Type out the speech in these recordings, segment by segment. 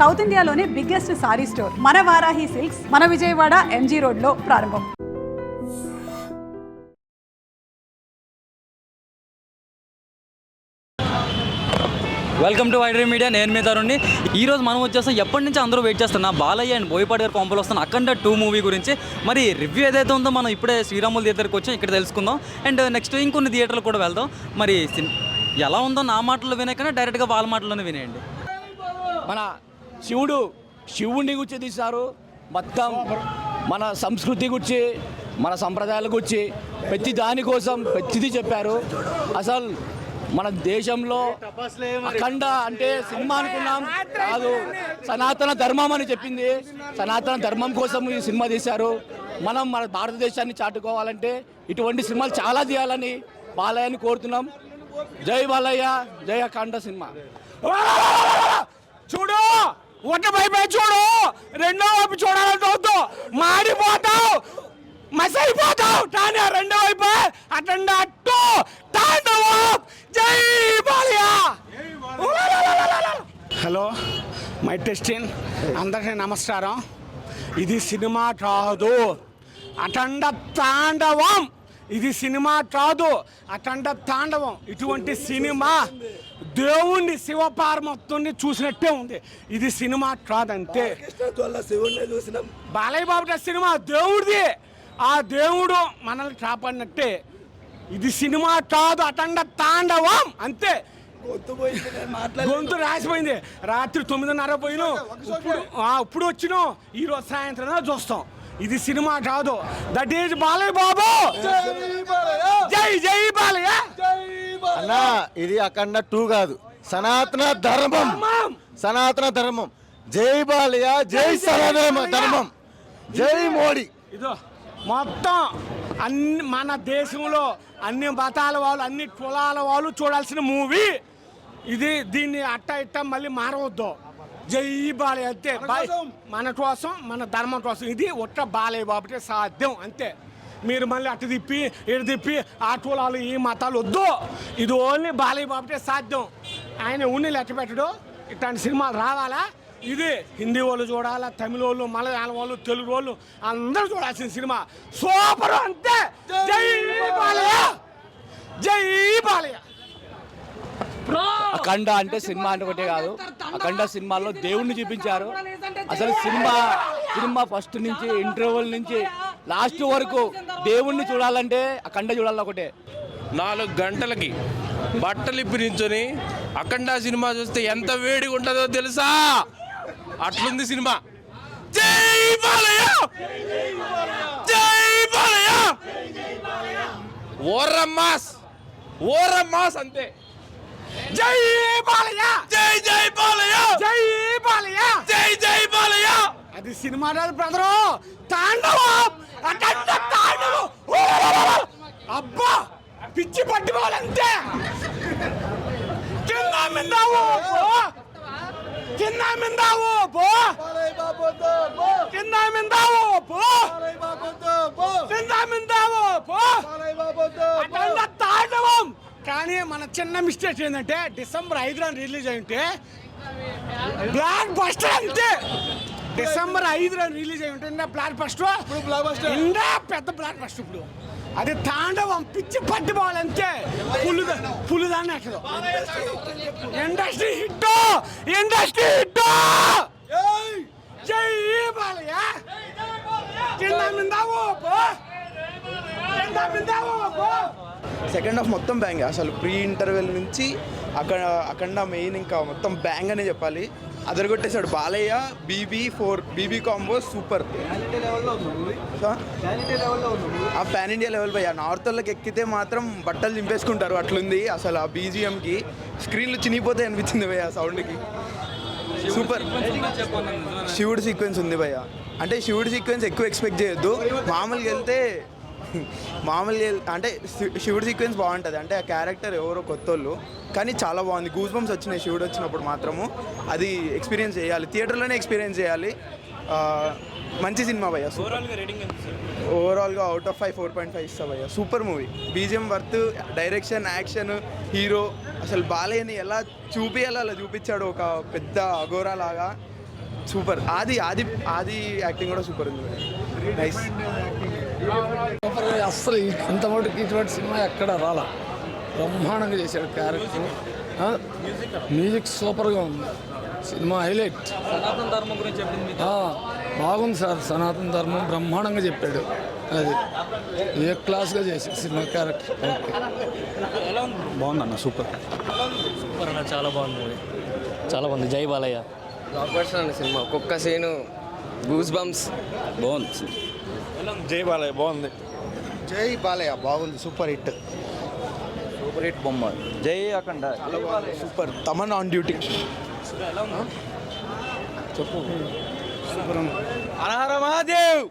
South ఇండియాలోనే biggest sorry store మన Varahi silks మన విజయవాడ ఎంజీ రోడ్లో ప్రారంభం. వెల్కమ్ టు వైడరీ మీడియా. నేను మీ తరుణ్ని. ఈరోజు మనం వచ్చేస్తాం ఎప్పటి నుంచి అందరూ వెయిట్ చేస్తున్నా బాలయ్య అండ్ బోయపాటి గారు పంపులు వస్తున్న అఖండ 2 మూవీ గురించి. మరి రివ్యూ ఏదైతే ఉందో మనం ఇప్పుడే శ్రీరాములు థియేటర్కి వచ్చాం, ఇక్కడ తెలుసుకుందాం. అండ్ నెక్స్ట్ ఇంకొన్ని థియేటర్లు కూడా వెళ్దాం. మరి ఎలా ఉందో నా మాటల్లో వినేకన్నా డైరెక్ట్గా వాళ్ళ మాటల్లోనే వినేయండి. మన శివుడిని గురించి తీశారు, మొత్తం మన సంస్కృతి గురించి, మన సంప్రదాయాల గురించి, ప్రతి దానికోసం ప్రతిదీ చెప్పారు. అసలు మన దేశంలో అఖండ అంటే సినిమా అనుకున్నాం కాదు, సనాతన ధర్మం అని చెప్పింది. సనాతన ధర్మం కోసం ఈ సినిమా తీశారు. మనం మన భారతదేశాన్ని చాటుకోవాలంటే ఇటువంటి సినిమాలు చాలా తీయాలని బాలయ్యని కోరుతున్నాం. జై బాలయ్య, జై అఖండ సినిమా. చూడు, ఒక వైపే చూడు, రెండో వైపు చూడాలంటే మాడిపోతావు, మసైపోతావు. కానీ రెండో వైపు అటెండ్ అట్టు తాండవం. జై బాలయ్య. Hello, my testing. అందరికీ నమస్కారం. ఇది సినిమా కాదు, అటండ తాండవం. ఇది సినిమా కాదు, అటండ తాండవం. ఇటువంటి సినిమా దేవుణ్ణి శివపార్వతుని చూసినట్టే ఉంది. ఇది సినిమా కాదంతే. బాలయ్య బాబు సినిమా దేవుడిది, ఆ దేవుడు మనల్ని కాపాడినట్టే. ఇది సినిమా కాదు, అటండ తాండవం అంతే. గొంతు రాసిపోయింది. రాత్రి 9:30 పోయినాం, ఇప్పుడు వచ్చినాం. ఈరోజు సాయంత్రం చూస్తాం. ఇది సినిమా కాదు. That is Balayya Babu. జై జై బాలయ్య. అన్నా, ఇది అఖండ 2 కాదు, సనాతన ధర్మం. సనాతన ధర్మం. జై బాలయ్య, జై సనాతన ధర్మం, జై మోడీ. ఇదో మొత్తం అన్ని మన దేశంలో అన్ని మతాల వాళ్ళు, అన్ని కులాల వాళ్ళు చూడాల్సిన మూవీ ఇది. దీన్ని అట్ట ఇట్ట మళ్ళీ మారవద్దు. జై బాలయ్య అంతే. మన కోసం, మన ధర్మం కోసం. ఇది ఒట్ట బాలయ్య బాబుటే సాధ్యం అంతే. మీరు మళ్ళీ అటు తిప్పి ఇటు తిప్పి ఆ కులాలు ఈ మతాలు వద్దు. ఇది ఓన్లీ బాలయ్య బాబుటే సాధ్యం. ఆయన ఉన్ని లెక్క పెట్టడు. ఇట్లాంటి సినిమాలు రావాలా? ఇది హిందీ వాళ్ళు చూడాలా, తమిళ వాళ్ళు, మలయాళం వాళ్ళు, తెలుగు వాళ్ళు అందరూ చూడాల్సిన సినిమా. సూపర్ అంతే. జై బాలయ్య, జై బాలయ్య. అఖండ అంటే సినిమా అంటే ఒకటే కాదు, అఖండ సినిమాలో దేవుణ్ణి చూపించారు. అసలు సినిమా ఫస్ట్ నుంచి ఇంటర్వెల్ నుంచి లాస్ట్ వరకు దేవుణ్ణి చూడాలంటే అఖండ చూడాలి. ఒకటే 4 గంటలకి బట్టలు ఇప్పి నించొని అఖండ సినిమా చూస్తే ఎంత వేడిగా ఉంటుందో తెలుసా? అట్లుంది సినిమా. జై బాలయ్య, జై బాలయ్య. ఓరమ్మాస్ అంతే. జై బాలయ్య, జై జై బాలయ్య, జై బాలయ్య, జై జై బాలయ్య. అది సినిమా రాదు బ్రదరు, తాండవం. అఖండ తాండవం. అబ్బా, పిచ్చి పట్టుకోవాలంతే. కింద మిందావు పో, కింద మిందావు పో, కింద మిందావు పో, కింద మిందావు పో. అఖండ తాండవం. కానీ మన చిన్న మిస్టేక్ ఏంటంటే డిసెంబర్ 5న రిలీజ్ అయింటే బ్లాక్ బస్టర్ అంతే. డిసెంబర్ 5న రిలీజ్ అయి ఉంటే బ్లాక్ బస్టర్ ఇంకా పెద్ద బ్లాక్ బస్టర్. ఇప్పుడు అది తాండవం, పిచ్చి పట్టిపోవాలంతే. పులిదాన్ని అక్కడ ఇండస్ట్రీ హిట్, ఇండస్ట్రీ హిట్. జై బాలయ్య. కింద మిందావు పో, కింద మిందావు పో. సెకండ్ హాఫ్ మొత్తం బ్యాంగ్. అసలు ప్రీ ఇంటర్వెల్ నుంచి అఖండ మెయిన్ ఇంకా మొత్తం బ్యాంగ్ అనే చెప్పాలి. అదరగొట్టేశాడు బాలయ్య. BB combo super. ఆ పాన్ ఇండియా లెవెల్ భయ్యా. నార్త్ వాళ్ళకి ఎక్కితే మాత్రం బట్టలు చింపేసుకుంటారు, అట్లుంది. అసలు ఆ బీజిఎంకి స్క్రీన్లు చినిగిపోతాయి అనిపించింది భయ్యా సౌండ్కి. సూపర్. శివుడు సీక్వెన్స్ ఉంది భయ్యా. అంటే శివుడు సీక్వెన్స్ ఎక్కువ ఎక్స్పెక్ట్ చేయొద్దు. మామూలుగా అంటే శివుడు సీక్వెన్స్ బాగుంటుంది. అంటే ఆ క్యారెక్టర్ ఎవరో కొత్తోళ్ళు, కానీ చాలా బాగుంది. గూస్ బంప్స్ వచ్చినాయి శివుడు వచ్చినప్పుడు మాత్రము. అది ఎక్స్పీరియన్స్ చేయాలి, థియేటర్లోనే ఎక్స్పీరియన్స్ చేయాలి. మంచి సినిమా భయ్యా. ఓవరాల్గా అవుట్ ఆఫ్ 5 4.5 ఇస్తా భయ్యా. Super movie. BGM worth, direction, action, hero. అసలు బాలయ్యని ఎలా చూపించాలో అలా చూపించాడు. ఒక పెద్ద అఘోరా లాగా సూపర్. ఆది యాక్టింగ్ కూడా సూపర్ ఉంది. నైస్. అస్సలు ఇంతమటుకు ఇటువంటి సినిమా ఎక్కడ రాలా. బ్రహ్మాండంగా చేశాడు క్యారెక్టర్. మ్యూజిక్ సూపర్గా ఉంది. Cinema highlight. సనాతన ధర్మం గురించి చెప్పింది మీకు. బాగుంది సార్. సనాతన ధర్మం బ్రహ్మాండంగా చెప్పాడు. అది ఏ క్లాస్గా చేశాడు సినిమా క్యారెక్టర్. ఎలా ఉంది? బాగుందన్న సూపర్ అన్న చాలా బాగుంది మూవీ. చాలా బాగుంది. జై బాలయ్య. బ్లాక్ బస్టర్ అన్న సినిమా. ఒక్కొక్క సీను గూస్ బంప్స్. బాగుంది. జై బాలయ్య బాగుంది. జై బాలయ్య బాగుంది. Super hit. సూపర్ హిట్ బొమ్మ. జై Akhanda super. Thaman on duty. చెప్పు. హరహర మహాదేవ్.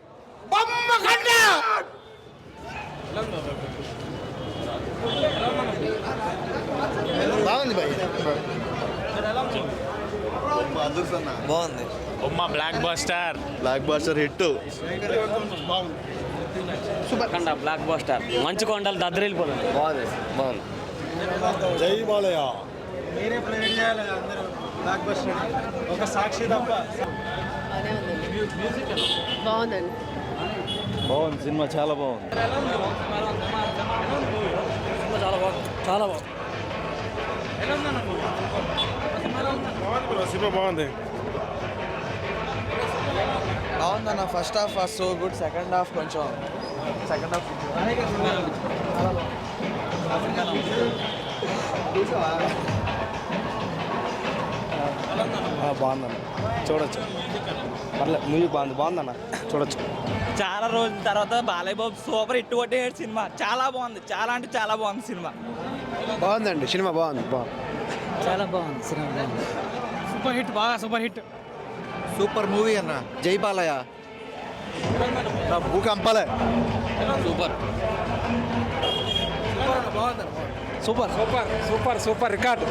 బాగుంది భయ్. బాగుంది. బొమ్మ blockbuster. Blockbuster hit. Akhanda blockbuster. మంచు కొండలు దద్దరిల్లిపోతుంది. బాగుంది. బాగుంది. జై బాలయ్య. బాగుందండి. బాగుంది సినిమా చాలా బాగుంది. చాలా బాగుంది. చాలా బాగుంది. సినిమా బాగుంది. బాగుందన్న. First half so good. Second half కొంచెం బాగుందన్న చూడొచ్చు. పర్లేదు మూవీ బాగుందన్న చూడొచ్చు. చాలా రోజుల తర్వాత Balayya Babu super hit కొట్టేసాడు cinema. చాలా బాగుంది. చాలా అంటే చాలా బాగుంది సినిమా. బాగుందండి సినిమా బాగుంది. చాలా బాగుంది సినిమా. బాగుంది. Super hit. బాగా సూపర్ హిట్. సూపర్ మూవీ అన్న. జై బాలయ్య. భూకంపాలే. సూపర్. Super record.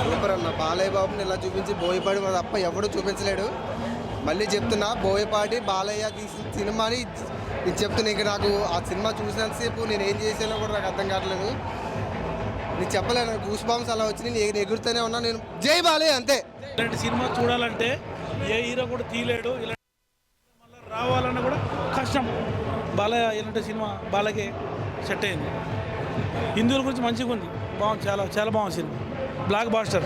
సూపర్ అన్న. బాలయ్య బాబుని ఇలా చూపించి బోయపాటి తప్ప ఎవడు చూపించలేడు. మళ్ళీ చెప్తున్నా, బోయపాటి బాలయ్య తీసిన సినిమాని నేను చెప్తున్నా. ఇంకా నాకు ఆ సినిమా చూసినంతసేపు నేను ఏం చేసానో కూడా నాకు అర్థం కావట్లేదు. నేను చెప్పలేను. గూస్ బాంబ్స్ అలా వచ్చి నేను ఎగురుతూనే ఉన్నా. నేను జై బాలయ్య అంతే. ఇలాంటి సినిమా చూడాలంటే ఏ హీరో కూడా తీయలేడు. ఇలాంటి మళ్ళీ రావాలన్నా కూడా కష్టం. బాలయ్య ఇలాంటి సినిమా బాలయ్యకే సెట్ అయింది. హిందువుల గురించి మంచిగా ఉంది. బాగుంది. చాలా చాలా బాగుంది సినిమా. Black buster.